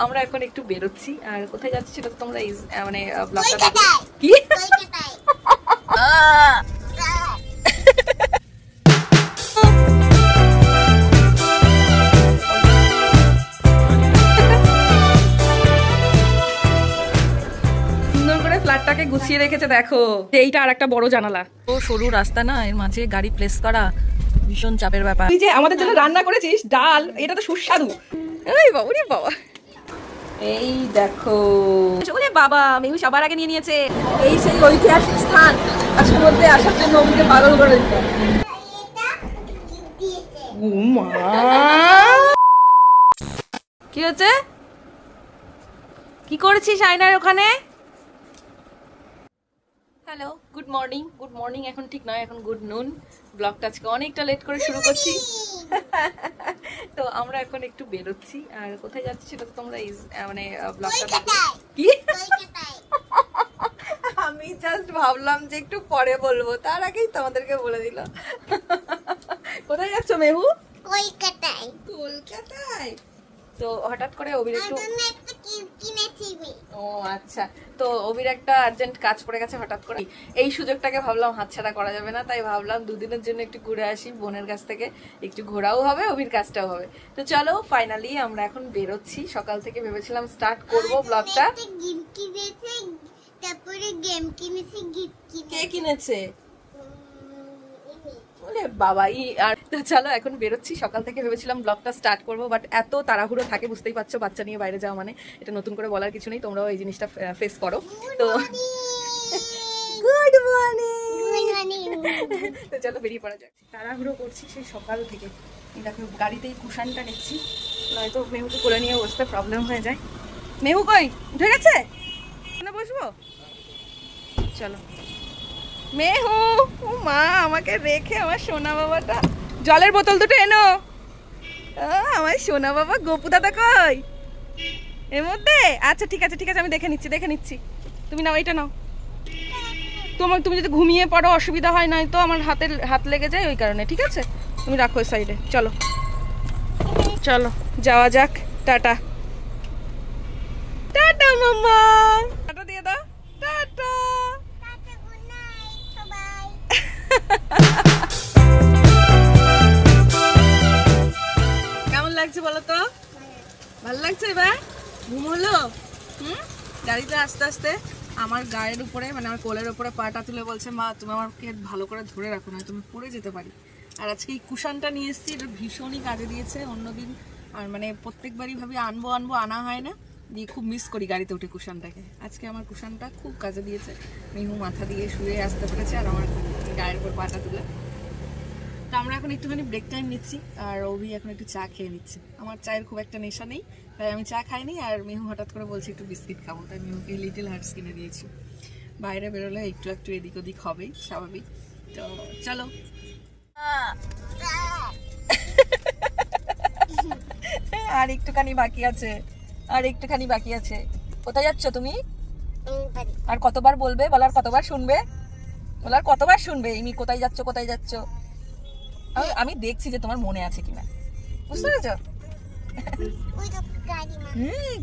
আমরা এখন একটু বেরোচ্ছি, আর কোথায় যাচ্ছি সেটা তো তোমরা মানে ব্লগটা দেখো। কি সুন্দর করে ফ্ল্যাটটাকে গুছিয়ে রেখেছে দেখো। এইটা আর একটা বড় জানালা, ও সরু রাস্তা না, এর মাঝে গাড়ি প্লেস করা ভীষণ চাপের ব্যাপার। তুই যে আমাদের জন্য রান্না করেছিস ডাল, এটা তো সুস্বাদু। এই বাবা রে বাবা, এই দেখো ওরে বাবা, মেহু সবার আগে নিয়ে নিয়েছে। এই সেই ঐতিহাসিক স্থান, আজকের মধ্যে আসার জন্য ওকে পাগল করে দিত। কি হচ্ছে, কি করেছিস আয়নার ওখানে? Hello, good morning. Good morning এখন ঠিক নয়, এখন গুড নুন। ব্লগটা আজকে অনেকটা লেট করে শুরু করছি। তো আমরা এখন একটু বেরোচ্ছি, আর কোথায় যাচ্ছি সেটা তো তোমরা মানে ব্লগটা দেখো। কি আমি জাস্ট ভাবলাম যে একটু পরে বলবো, তার আগেই তোমাদেরকে বলে দিল। কোথায় যাচ্ছ মেহু? কলকাতায়। কলকাতায়? তো হঠাৎ করে অবির একটু, ও আচ্ছা, তো অবির একটা আর্জেন্ট কাজ পড়ে গেছে হঠাৎ করে। এই সুযোগটাকে ভাবলাম হাতছাড়া করা যাবে না, তাই ভাবলাম দুদিনের জন্য একটু ঘুরে আসি বোনের কাছ থেকে, একটু ঘোরাও হবে, অবির কাজটাও হবে। তো চলো ফাইনালি আমরা এখন বেরোচ্ছি। সকাল থেকে ভেবেছিলাম স্টার্ট করবো ব্লগটা। তারপরে গেম কিনেছি, কে কিনেছে? বাবা আর চলো এখন বেরোচ্ছি। সকাল থেকে ভেবেছিলাম ব্লগটা স্টার্ট করবো, বাট এত তাড়াহুড়ো থাকে, বুঝতেই পারছো, বাচ্চা নিয়ে বাইরে যাওয়া মানে এটা নতুন করে বলার কিছু নেই, তোমরাও এই জিনিসটা ফেস করো। তো গুড মর্নিং। তো চলো বেরিয়ে পড়া যাক। তাড়াহুড়ো করছি সেই সকাল থেকে। দেখো গাড়িতেই কুশানটা নিচ্ছি, নয়তো মেহুকে কোলে নিয়ে বসতে প্রবলেম হয়ে যায়। মেহু কই, উঠে গেছে? বসবো, চলো। মেহু, ও মা, আমাকে রেখে আমার সোনা বাবাটা। জলের বোতল দুটো এনো। আমার সোনা বাবা গোপু দাদা কই এর মধ্যে? আচ্ছা ঠিক আছে ঠিক আছে, আমি দেখে নিচ্ছি। তুমি নাও, এইটা নাও। তুমি যদি ঘুমিয়ে পড়ো অসুবিধা হয়, নয় তো আমার হাত লেগে যায়, ওই কারণে। ঠিক আছে, তুমি রাখো ওই সাইডে। চলো চলো যাওয়া যাক। টাটা টাটা মাম্মা, টাটা দিয়ে দাও। টাটা। কেমন লাগছে বলো তো? ভালো লাগছে? এবার ঘুম হলো? গাড়িতে আস্তে আস্তে আমার গায়ের উপরে, মানে আমার কোলের উপরে পাটা তুলে বলছে, মা তুমি আমাকে ভালো করে ধরে রাখো, না তুমি পড়ে যেতে পারি। আর আজকে এই কুশানটা নিয়ে এসেছি, এটা ভীষণই কাজে দিয়েছে। অন্যদিন আর মানে প্রত্যেকবারই ভাবি আনবো আনা হয় না, দিয়ে খুব মিস করি গাড়িতে উঠে কুশানটাকে। আজকে আমার কুশানটা খুব কাজে দিয়েছে। মেহু মাথা দিয়ে শুয়ে আসতে পেরেছে, আর আমার গায়ের উপর পাটা তুলে। তো আমরা এখন একটুখানি ব্রেক টাইম নিচ্ছি, আর অভি এখন একটু চা খেয়ে নিচ্ছে। আমার চায়ের খুব একটা নেশা নেই, তাই আমি চা খাইনি। আর মেহু হঠাৎ করে বলছে একটু বিস্কিট খাবো, তাই মেহুকে লিটল হার্টস কিনে দিয়েছি। বাইরে বেরোলে একটু এদিক ওদিক হবেই, স্বাভাবিক। তো চলো। আর একটুখানি বাকি আছে। কোথায় যাচ্ছ তুমি? আর কতবার বলবে? বলার কতবার শুনবে? ইমি কোথায় যাচ্ছ? আমি দেখছি যে তোমার মনে আছে কিনা, বুঝতে পেরেছ?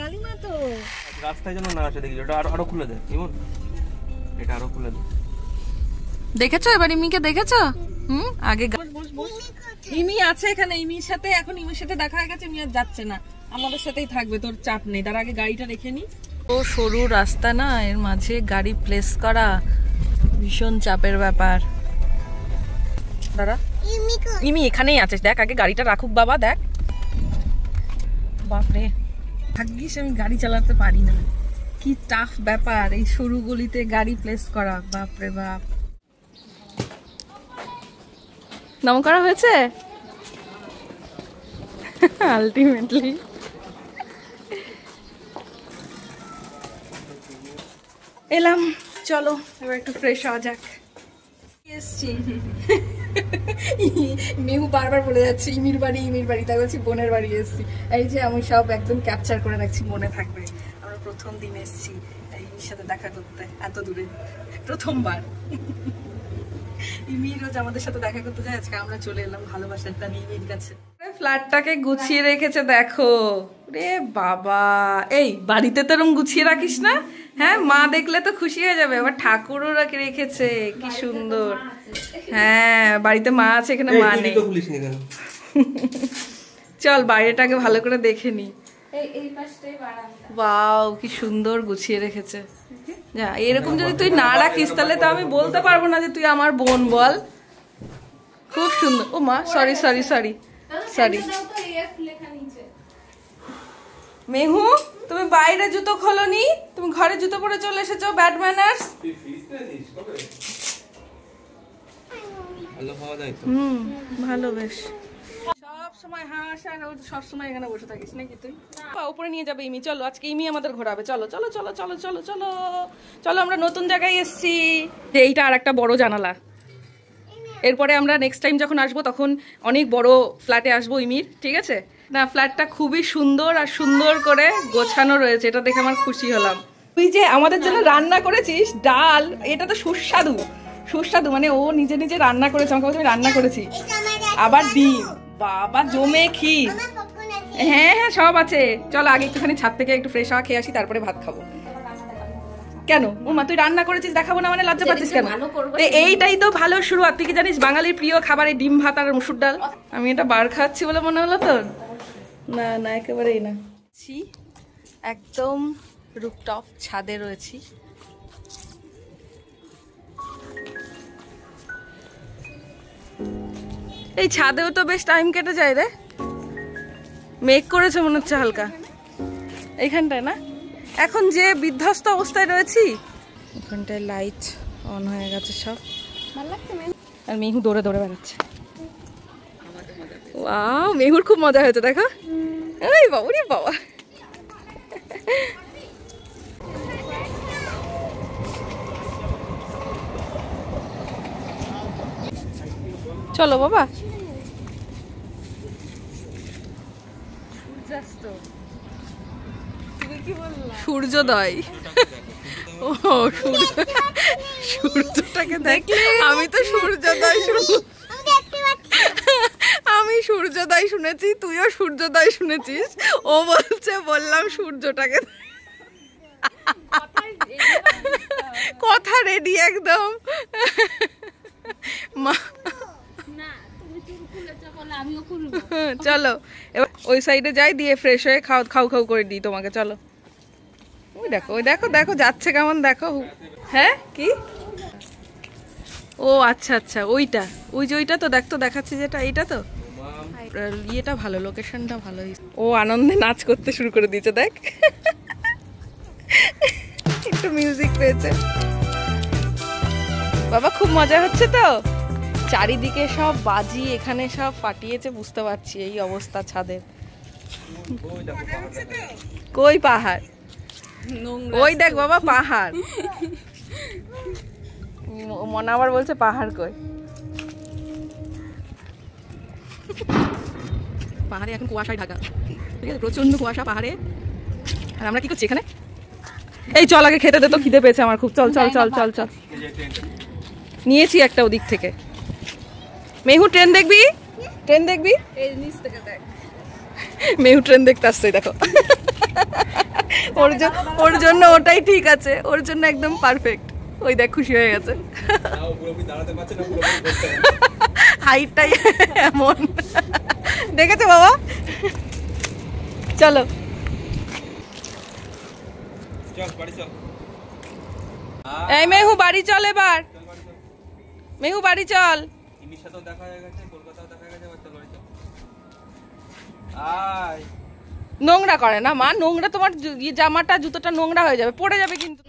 গালিমা তো রাস্তায় যেন না আসে, দেখি। এটা আরো খুলে দে, এটা আরো খুলে দে। দেখেছো এবার ইমিকে? দেখেছো? আগে ইমি আছে এখানে, ইমির সাথে দেখা হয়ে গেছে। ইমি আর যাচ্ছে না, আমাদের সাথেই থাকবে, তোর চাপ নেই। তার আগে গাড়িটা রেখে নি। ও সরু রাস্তা না, এর মাঝে গাড়ি প্লেস করা ভীষণ চাপের ব্যাপার। দাঁড়া, ইমি এখানেই আছে, দেখ। আগে গাড়িটা রাখুক বাবা, দেখ। বাপরে, ভাগ্যিস আমি গাড়ি চালাতে পারি না, কি টাফ ব্যাপার এই সরু গলিতে গাড়ি প্লেস করা, বাপরে বাপ। নাম করা হয়েছে আলটিমেটলি। এলাম, চলো এবার একটু ফ্রেশ হওয়া যাক। এসছি, মেহু বারবার বলে যাচ্ছে ইমির বাড়ি, তাই বলছি বোনের বাড়ি এসছি। এই যে আমি সব একদম ক্যাপচার করে রাখছি, মনে থাকবে। আমরা প্রথম দিন এসছি ইমির সাথে দেখা করতে, এত দূরে প্রথমবার। ইমি রোজ আমাদের সাথে দেখা করতে যায়, আজকে আমরা চলে এলাম ভালোবাসার টানে ইমির কাছে। ফ্ল্যাটটাকে গুছিয়ে রেখেছে দেখো। রে বাবা, এই বাড়িতে তো এরকম গুছিয়ে রাখিস না? হ্যাঁ, মা দেখলে তো খুশি হয়ে যাবে। আবার ঠাকুরও রেখেছে, কি সুন্দর। হ্যাঁ, বাড়িতে মা আছে, এখানে মা নেই। চল বাইরেটাকে ভালো করে দেখে নি। ওয়াও, কি সুন্দর গুছিয়ে রেখেছে। এরকম যদি তুই না রাখিস তাহলে তো আমি বলতে পারবো না যে তুই আমার বোন, বল। খুব সুন্দর। ও মা, সরি সরি সরি সরি। মেহু, তুমি বাইরে জুতো খোলোনি, তুমি ঘরে জুতো পরে চলে এসেছো। Bad manners. ভালো, বেশ। সব সময় হাঁস আর সব সময় এখানে বসে থাকিস নাকি তুই? উপরে নিয়ে যাবে ইমি। চলো, আজকে ইমি আমাদের ঘোরাবে। চলো চলো চলো চলো চলো চলো চলো। আমরা নতুন জায়গায় এসছি। এইটা আর একটা বড় জানালা। এরপরে আমরা নেক্সট টাইম যখন আসবো তখন অনেক বড় ফ্ল্যাটে আসবো ইমির, ঠিক আছে? না, ফ্ল্যাটটা খুবই সুন্দর আর সুন্দর করে গোছানো রয়েছে, এটা দেখে আমার খুশি হলাম। তুই যে আমাদের জন্য রান্না করেছিস ডাল, এটা তো সুস্বাদু সুস্বাদু। মানে ও নিজে নিজে রান্না করেছে, আমাকে বলছে আমি রান্না করেছি। আবার ডিম, বাবা জমে ক্ষীর। হ্যাঁ হ্যাঁ, সব আছে। চলো আগে একটুখানি ছাদ থেকে একটু ফ্রেশ হাওয়া খেয়ে আসি, তারপরে ভাত খাবো। কেন মা, তুই রান্না করেছিস দেখাবো না মানে লজ্জা পাচ্ছিস কেন? এইটাই তো ভালো শুরুয়াত। তুই কি জানিস বাঙালির প্রিয় খাবার এই ডিম ভাত আর মুসুর ডাল? আমি এটা বার খাচ্ছি বলে মনে হলো তোর? না না, একেবারেই না। একদম রুফটপ ছাদে রয়েছি। এই ছাদেও তো বেশ টাইম কেটে যায় রে। মেঘ করেছে মনে হচ্ছে হালকা এইখানটায়, না? এখন যে বিধ্বস্ত অবস্থায় রয়েছি, ওখানটায় লাইট অন হয়ে গেছে সব, আর মেহু দৌড়ে দৌড়ে বেড়াচ্ছে। ওয়াও, মেহুর খুব মজা হয়েছে দেখো। এই বাবু রে বাবা। চলো বাবা। সূর্যোদয়। ও সূর্যটাকে দেখলে আমি তো সূর্যোদয় আমি সূর্যোদয় শুনেছি, তুইও সূর্যোদয় শুনেছিস। ও বলছে বললাম সূর্যটাকে। কথা রেডি একদম। চলো এবার ওই সাইডে যাই, দিয়ে ফ্রেশ হয়ে খাও খাও খাও করে দিই তোমাকে। চলো। ওই দেখো, ওই দেখো দেখো যাচ্ছে কেমন, দেখো। হ্যাঁ কি? ও আচ্ছা আচ্ছা, ওইটা, ওই যে ওইটা তো দেখতো, দেখাচ্ছি যেটা, এইটা তো। ইয়েটা ভালো, লোকেশনটা ভালো। ও আনন্দে নাচ করতে শুরু করে দিয়েছে, দেখ। একটু মিউজিক পেয়েছে বাবা, খুব মজা হচ্ছে তো। চারিদিকে সব বাজি এখানে সব ফাটিয়েছে, বুঝতে পারছি এই অবস্থা ছাদের। কই পাহাড়? ওই দেখ বাবা পাহাড়। মনে আবার বলছে পাহাড় কই? পাহাড়ে এখন কুয়াশায় ঢাকা, ঠিক আছে? প্রচন্ড কুয়াশা পাহাড়ে। আর আমরা কি করছি এখানে? এই চল আগে খেতে দে তো, খিদে পেয়েছে আমার খুব। চল চল চল চল চল। নিয়েছি একটা ওদিক থেকে। মেহু ট্রেন দেখবি? ট্রেন দেখবি? মেহু ট্রেন দেখতে আসছে, দেখো। ওর জন্য ওটাই ঠিক আছে, ওর জন্য একদম পারফেক্ট। ওই দেখ খুশি হয়ে গেছে। হাইটটাই এমন, দেখেছো বাবা? চলো এই মেহু বাড়ি চল এবার। মেহু বাড়ি চল। নোংরা করে না মা, নোংরা তোমার জামাটা জুতোটা নোংরা হয়ে যাবে, পড়ে যাবে কিন্তু।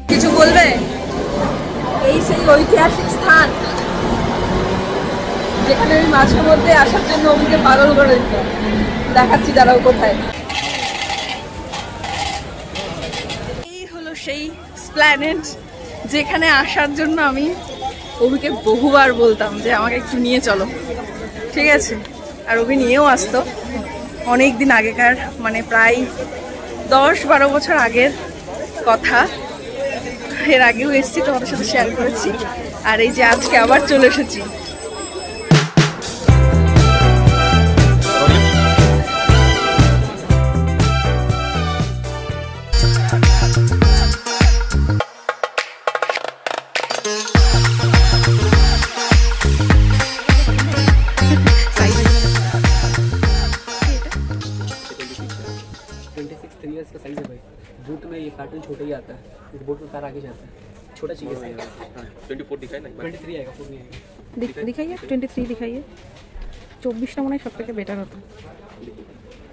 কিছু বলবে? এই সেই ঐতিহাসিক স্থান যেখানে আমি মাঝে মধ্যে আসার জন্য ওদিকে পাগল করে দিতাম। দেখাচ্ছি দাঁড়াও কোথায়। এই হলো সেই প্ল্যানেট যেখানে আসার জন্য আমি অভিকে বহুবার বলতাম যে আমাকে একটু নিয়ে চলো, ঠিক আছে? আর অভি নিয়েও আসতো অনেক দিন আগেকার, মানে প্রায় 10-12 বছর আগের কথা, এর আগেও এসেছি, তোমাদের সাথে শেয়ার করেছি। আর এই যে আজকে আবার চলে এসেছি। बूट में ये कार्टून छोटा ही आता है, इस बूट में कार आगे जाता है, छोटा चाहिए। 24 दिखाई ना, 23 आएगा, 4 नहीं आएगा। दिखाइए 23 दिखाइए। 24টা মনে হয় সব থেকে বেটার হতো,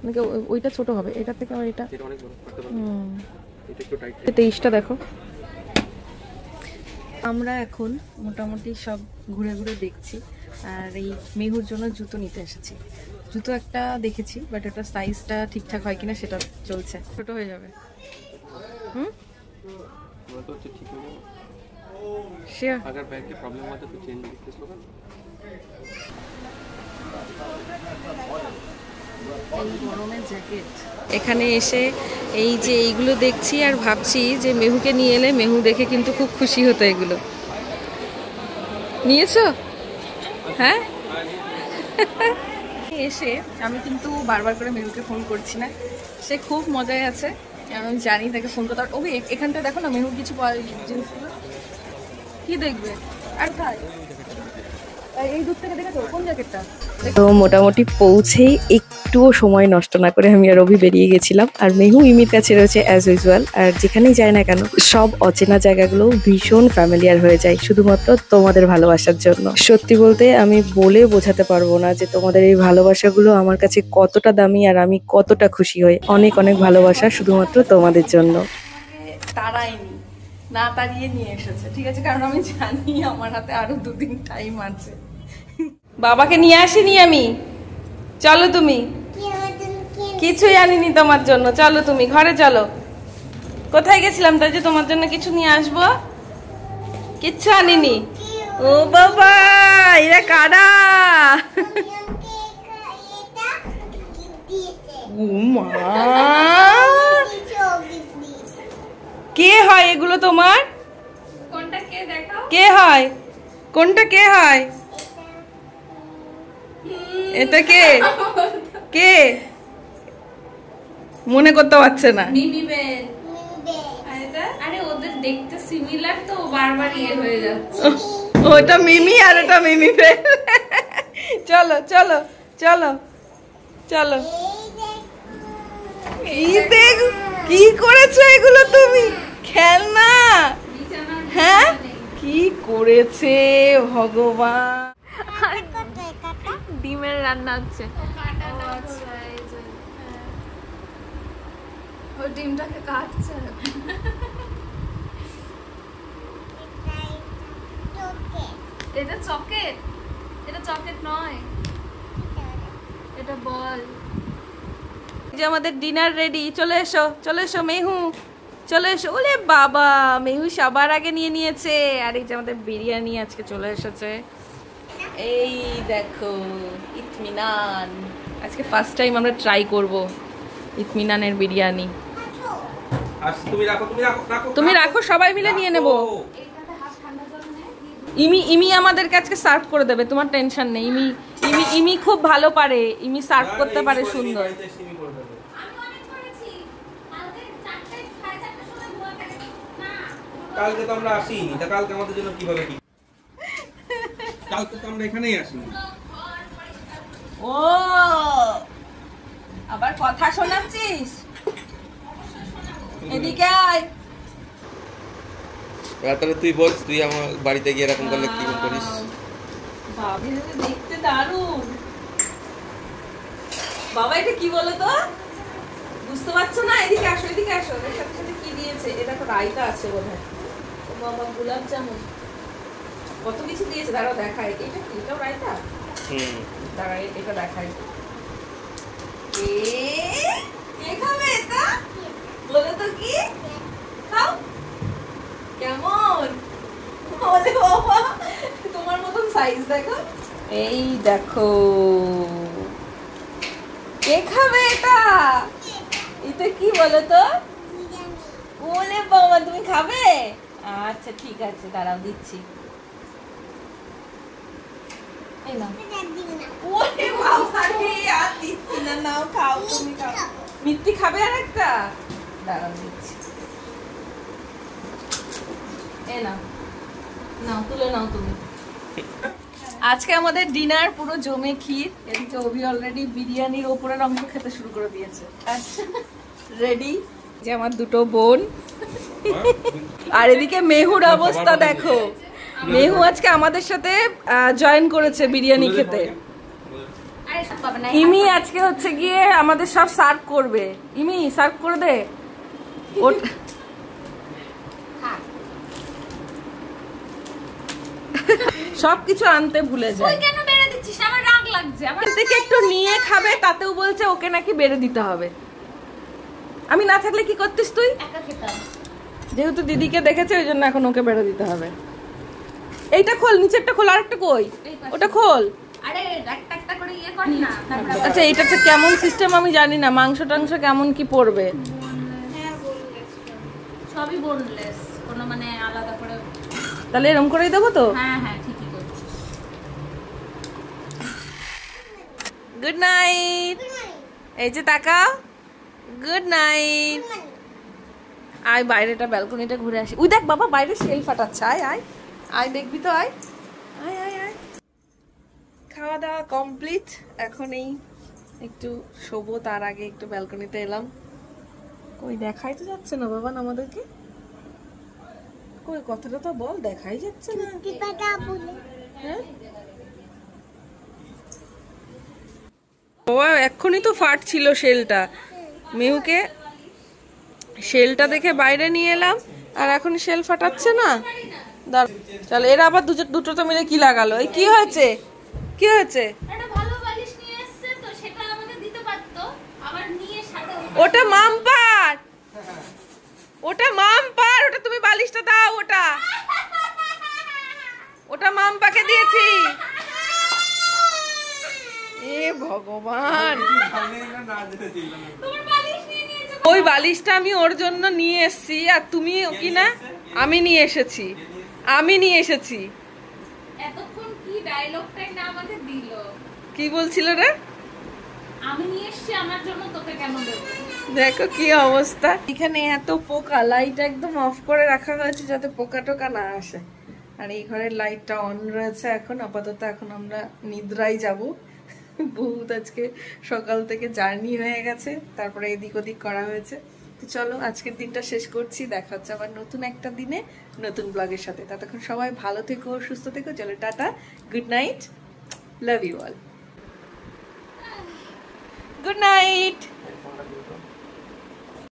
মানে ওইটা ছোট হবে এটার থেকে, আর এটা অনেক বড় করতে পারবে, এটা একটু টাইট। 23টা দেখো। আমরা এখন মোটামুটি সব ঘুরে ঘুরে দেখছি, আর এই মেহুর জন্য জুতো নিতে এসেছি। জুতো একটা দেখেছি, বাট ওটা সাইজটা ঠিকঠাক হয় কিনা সেটা চলছে, ছোট হয়ে যাবে। तो ठीक हो जाएगा, श्योर। अगर पैर के प्रॉब्लम हुआ तो चेंज रिप्लेस होगा। এখানে এসে এই যে এইগুলো দেখছি আর ভাবছি যে মেহুকে নিয়ে এলে মেহু দেখে কিন্তু খুব খুশি হতো। এগুলো নিয়েছো? হ্যাঁ। এসে আমি কিন্তু বারবার করে মেহুকে ফোন করছি না, সে খুব মজায় আছে, আমি জানি তাকে ফোন করতে। ওকে এখানটা দেখো না, মেহুর কিছু জিনিসগুলো কি দেখবে। আর তাই এই দূর থেকে দেখেছো কোন জ্যাকেটটা? তো মোটামুটি পৌঁছেই একটুও সময় নষ্ট না করে আমি আর রবি বেরিয়ে গেছিলাম। আর মেহু ইমির কাছে রয়েছে অ্যাজ ইউজুয়াল। আর যেখানেই যায় না কেন সব অচেনা জায়গাগুলো ভীষণ ফ্যামিলিয়ার হয়ে যায় শুধুমাত্র তোমাদের ভালোবাসার জন্য। সত্যি বলতে আমি বলে বোঝাতে পারবো না যে তোমাদের এই ভালোবাসাগুলো আমার কাছে কতটা দামি আর আমি কতটা খুশি হই। অনেক অনেক ভালোবাসা শুধুমাত্র তোমাদের জন্য। তারাইনি, না তাড়িয়ে নিয়ে এসেছে, ঠিক আছে, কারণ আমি জানি আমার হাতে আরো 2 দিন টাইম আছে। বাবাকে নিয়ে আসিনি আমি, চলো তুমি। কিছুই আনিনি তোমার জন্য, চলো তুমি ঘরে চলো। কোথায় গেছিলাম তাই যে তোমার জন্য কিছু নিয়ে আসবো? কিচ্ছু আনিনি। ও বাবা, এরা কারা? কে হয় এগুলো তোমার? কোনটা কে দেখাও? কে হয়? কোনটা কে হয়? এটা কে? কে মনে করতে পারছে না। মিমি বেল। আরে ওদের দেখতে সিমিলার তো বারবার ইয়ে হয়ে যাচ্ছে। ওটা মিমি আর এটা মিমি বেল। চলো চলো চলো চলো। এই দেখ কি করেছো এগুলো তুমি, খেলনা। হ্যাঁ কি করেছে ভগবান। ডিমের রান্না হচ্ছে। ও ডিমটাকে কাটছে। এটা চকলেট, এটা চকলেট নয়, এটা বল। যে আমাদের ডিনার রেডি, চলে এসো চলে এসো মেহু, চলে এসো। ওলে বাবা, মেহু সবার আগে নিয়ে নিয়েছে। আর এই যে আমাদের বিরিয়ানি আজকে চলে এসেছে, এই দেখো ইতমিনান। আজকে ফার্স্ট টাইম আমরা ট্রাই করব ইতমিনানের বিরিয়ানি। তুমি রাখো, সবাই মিলে নিয়ে নেব। ইমি আমাদের কাছে সার্ভ করে দেবে, তোমার টেনশন নেই। ইমি খুব ভালো পারে, ইমি সার্ভ করতে পারে সুন্দর। কালকে তো আমরা আসিনি, তা কালকে আমাদের জন্য কিভাবে কি? কালকে তো আমরা এখানেই আসিনি। ও আবার কথা শোনাচ্ছিস? এদিকে আয়। তাহলে তুই বল, তুই আমার বাড়িতে গিয়ে এরকম করলে কি করিস? ভাবি দেখতে দারুণ। বাবা এটা কি বলো তো, বুঝতে পারছো না? এদিকে আসো, এদিকে আসো। এর সাথে সাথে কি দিয়েছে? এটা দেখো রায়তা আছে বোধহয়। বাবা গোলাপ জামুন, কত কিছু দিয়েছে। দাঁড়াও দেখাই, এটা কি? এটাও রায়তা? দাঁড়াই এটা দেখাই। কে খাবে এটা? বলো তো কি খাও। কেমন? বলে বাবা তোমার মতন সাইজ দেখো। এই দেখো, কে খাবে এটা? মেনুতে কি বলো তো? ওলে বাবা, তুমি খাবে? আচ্ছা ঠিক আছে, দাঁড়াও দিচ্ছি। এই নাও। ওলে বাবা রে, আর দিচ্ছি না, নাও খাও, তুমি খাও। মিত্তি খাবে আর একটা? দাঁড়াও দিচ্ছি। এই নাও, নাও তুলে নাও তুমি। আজকে আমাদের ডিনার পুরো জমে ক্ষীর। এদিকে অভি অলরেডি বিরিয়ানির ওপরের অংশ খেতে শুরু করে দিয়েছে। আচ্ছা রেডি, যে আমার দুটো বোন। আর এদিকে মেহুর অবস্থা দেখো, মেহু আজকে আমাদের সাথে জয়েন করেছে বিরিয়ানি খেতে। ইমি আজকে হচ্ছে গিয়ে আমাদের সব সার্ভ করবে। ইমি সার্ভ করে দে। সবকিছু আনতে ভুলে যায়। তুই কেন বেড়ে দিচ্ছিস? আমার রাগ লাগছে। আমার থেকে একটু নিয়ে খাবে, তাতেও বলছে ওকে নাকি বেড়ে দিতে হবে। আমি না থাকলে কি করতিস তুই? একা খেতাম। যেহেতু দিদিকে দেখেছে ওই জন্য এখন ওকে বেড়ে দিতে হবে। এইটা খোল, নিচেরটা খোল, আরেকটা কই? ওটা খোল। আরে একটা একটা করে ইয়ে কর না। আচ্ছা এইটাতে কেমন সিস্টেম আমি জানি না, মাংস টাংস কেমন কি পড়বে? সবই বোনলেস, কোনো মানে আলাদা করে। তাহলে এরকম করেই দেবো তো? হ্যাঁ হ্যাঁ ঠিকই করছিস। Good night. এই যে তাকাও, গুড নাইট। আয় বাইরেটা ব্যালকনিটা ঘুরে আসি। উই দেখ বাবা, বাইরে শেল ফাটাচ্ছে। আয় আয় আয়, দেখবি তো, আয় আয় আয় আয়। খাওয়া দাওয়া কমপ্লিট, এখন এই একটু শোবো, তার আগে একটু ব্যালকনিতে এলাম। কই দেখাই তো যাচ্ছে না বাবা আমাদেরকে। কই কথাটা তো বল, দেখাই যাচ্ছে না। হ্যাঁ ও এক্ষুনি তো ফাট ছিল শেলটা। মেহুকে শেলটা দেখে বাইরে নিয়ে এলাম, আর এখন শেল ফাটাচ্ছে না। চল, এরা আবার দুটো তো মিলে কি লাগালো? এই কি হয়েছে? কি হয়েছে? একটা ভালো বালিশ নিয়ে এসেছে তো, সেটা আমাদের দিতে পারতো। আবার নিয়ে সাথে ওটা মামপার, ওটা মামপার, ওটা তুমি বালিশটা দাও। ওটা মামপাকে দিয়েছি। এ ভগবান, তোমার বালিশ নিয়ে নিয়েছে। ওই বালিশটা আমি ওর জন্য নিয়ে এসেছি, আর তুমি কি না? আমি নিয়ে এসেছি। এতক্ষণ কি ডায়লগটাই না আমাকে দিল। কি বলছিল রে? আমি নিয়ে এসেছি আমার জন্য, তোকে কেন দেবো? দেখো কি অবস্থা। এখানে এত পোকা, লাইট একদম অফ করে রাখা হয়েছে যাতে পোকা টোকা না আসে। আর এই ঘরের লাইটটা অন রয়েছে এখন আপাতত। এখন আমরা নিদ্রায় যাব। বহুত আজকে সকাল থেকে জার্নি হয়ে গেছে, তারপরে এদিক ওদিক করা হয়েছে। তো চলো আজকের দিনটা শেষ করছি। দেখা হচ্ছে আবার নতুন একটা দিনে নতুন ব্লগের সাথে। ততক্ষণ সবাই ভালো থেকো, সুস্থ থেকো। চলো tata, good night, love you all, good night.